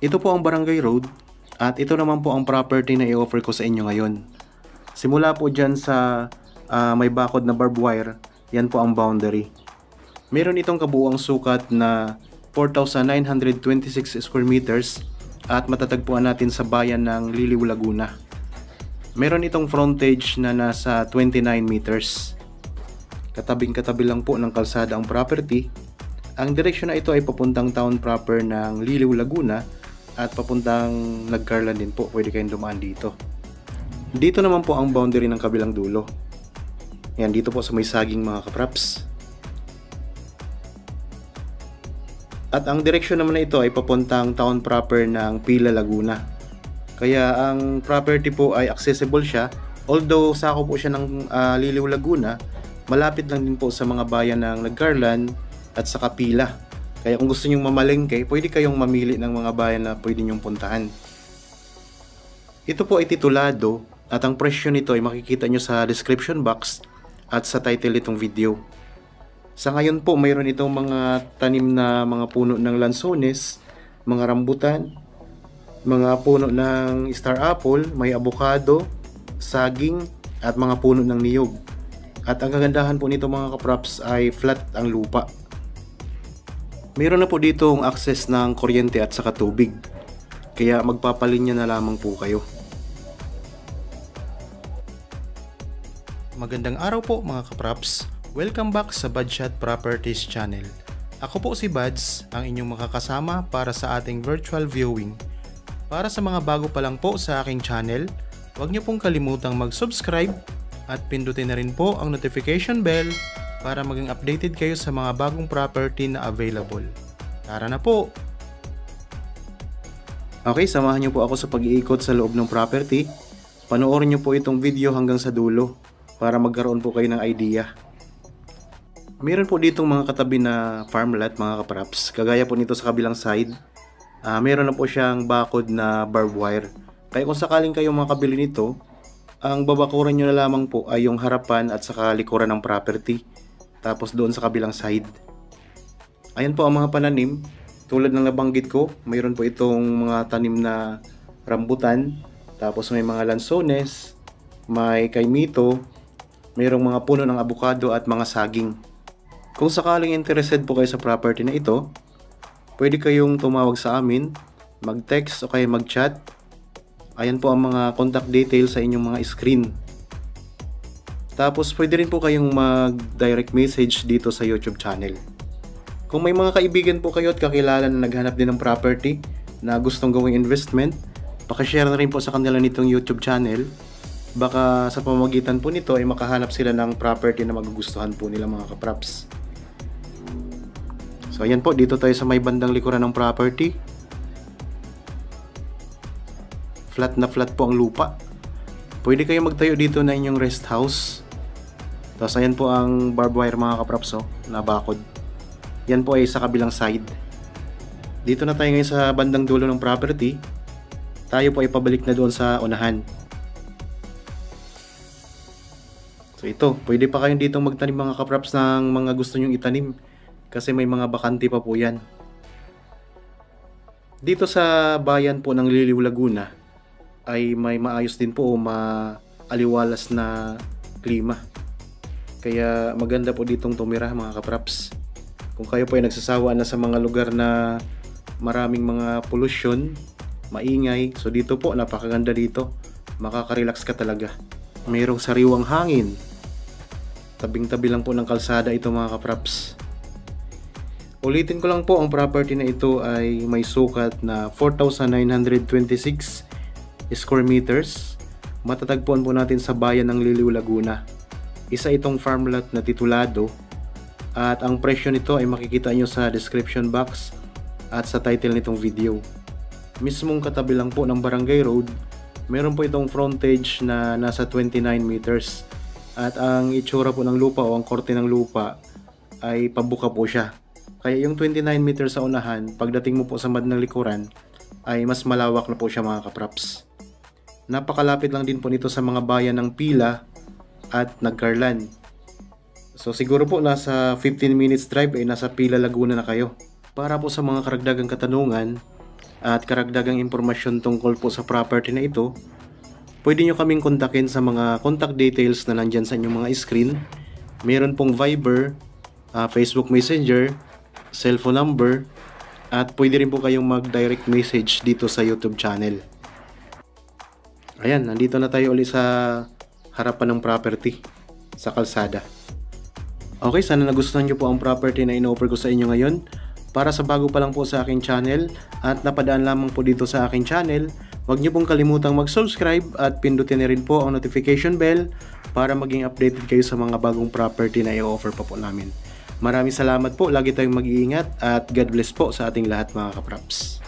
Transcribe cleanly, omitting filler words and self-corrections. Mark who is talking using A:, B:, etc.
A: Ito po ang Barangay Road at ito naman po ang property na i-offer ko sa inyo ngayon. Simula po dyan sa may bakod na barbed wire, yan po ang boundary. Meron itong kabuuang sukat na 4,926 square meters at matatagpuan natin sa bayan ng Liliw, Laguna. Meron itong frontage na nasa 29 meters. Katabing-katabi lang po ng kalsada ang property. Ang direksyon na ito ay papuntang town proper ng Liliw, Laguna at papuntang Nagcarlan din po. Pwede kayong dumaan dito. Dito naman po ang boundary ng kabilang dulo. Yan, dito po sa may saging mga kapraps. At ang direksyon naman na ito ay papuntang town proper ng Pila, Laguna. Kaya ang property po ay accessible siya. Although sako po siya ng Liliw, Laguna, malapit lang din po sa mga bayan ng Nagcarlan at sa Pila. Kaya kung gusto nyong mamalengke, pwede kayong mamili ng mga bayan na pwede nyong puntahan. Ito po ay titulado at ang presyo nito ay makikita nyo sa description box at sa title nitong video. Sa ngayon po, mayroon itong mga tanim na mga puno ng lansones, mga rambutan, mga puno ng star apple, may avocado, saging, at mga puno ng niyog. At ang kagandahan po nito mga kaprops ay flat ang lupa. Mayroon na po ditong access ng kuryente at saka tubig. Kaya magpapalinya na lamang po kayo. Magandang araw po mga kaprops. Welcome back sa Budshot Properties Channel. Ako po si Buds, ang inyong makakasama para sa ating virtual viewing. Para sa mga bago pa lang po sa aking channel, huwag niyo pong kalimutang mag-subscribe at pindutin na rin po ang notification bell para maging updated kayo sa mga bagong property na available. Tara na po! Okay, samahan niyo po ako sa pag-iikot sa loob ng property. Panoorin niyo po itong video hanggang sa dulo para magkaroon po kayo ng idea. Meron po ditong mga katabi na farmland mga kapraps. Kagaya po nito sa kabilang side. Meron na po siyang bakod na barbed wire. Kaya kung sakaling kayo makabili nito, ang babakuran nyo na lamang po ay yung harapan at saka likuran ng property. Tapos doon sa kabilang side. Ayan po ang mga pananim. Tulad ng nabanggit ko, mayroon po itong mga tanim na rambutan. Tapos may mga lansones, may kaimito, mayroong mga puno ng avocado at mga saging. Kung sakaling interested po kayo sa property na ito, pwede kayong tumawag sa amin, mag-text o kaya mag-chat. Ayan po ang mga contact details sa inyong mga screen. Tapos pwede rin po kayong mag-direct message dito sa YouTube channel. Kung may mga kaibigan po kayo at kakilala na naghanap din ng property na gustong gawing investment, pakishare na rin po sa kanila nitong YouTube channel. Baka sa pamamagitan po nito ay makahanap sila ng property na magugustuhan po nila mga kapraps. So ayan po, dito tayo sa may bandang likuran ng property. Flat na flat po ang lupa. Pwede kayo magtayo dito na inyong rest house. Tapos ayan po ang barbed wire mga kapraps na bakod. Yan po ay sa kabilang side. Dito na tayo ngayon sa bandang dulo ng property. Tayo po ay pabalik na doon sa unahan. So ito, pwede pa kayong dito magtanim mga kapraps ng mga gusto nyong itanim. Kasi may mga bakante pa po yan. Dito sa bayan po ng Liliw, Laguna ay may maayos din po o maaliwalas na klima. Kaya maganda po ditong tumira mga kapraps. Kung kayo po ay nagsasawa na sa mga lugar na maraming mga pollution, maingay, so dito po napakaganda dito. Makaka-relax ka talaga. Mayroong sariwang hangin. Tabing-tabi lang po ng kalsada ito mga kapraps. Ulitin ko lang po, ang property na ito ay may sukat na 4,926 square meters. Matatagpuan po natin sa bayan ng Liliw, Laguna. Isa itong farmland na titulado at ang presyo nito ay makikita nyo sa description box at sa title nitong video. Mismong katabi lang po ng Barangay Road, meron po itong frontage na nasa 29 meters at ang itsura po ng lupa o ang korte ng lupa ay pabuka po siya. Kaya yung 29 meters sa unahan, pagdating mo po sa bandang likuran ay mas malawak na po siya mga kapraps. Napakalapit lang din po nito sa mga bayan ng Pila at Nagcarlan. So siguro po nasa 15 minutes drive ay nasa Pila, Laguna na kayo. Para po sa mga karagdagang katanungan at karagdagang impormasyon tungkol po sa property na ito, pwede nyo kaming kontakin sa mga contact details na nandyan sa inyong mga screen. Meron pong Viber, Facebook Messenger, cellphone number, at pwede rin po kayong mag-direct message dito sa YouTube channel. Ayan, nandito na tayo ulit sa harapan ng property sa kalsada. Okay, sana nagustuhan nyo po ang property na in-offer ko sa inyo ngayon. Para sa bago pa lang po sa aking channel at napadaan lamang po dito sa aking channel, huwag nyo pong kalimutang mag-subscribe at pindutin na rin po ang notification bell para maging updated kayo sa mga bagong property na i-offer pa po namin. Maraming salamat po, lagi tayong mag-iingat at God bless po sa ating lahat mga kapraps.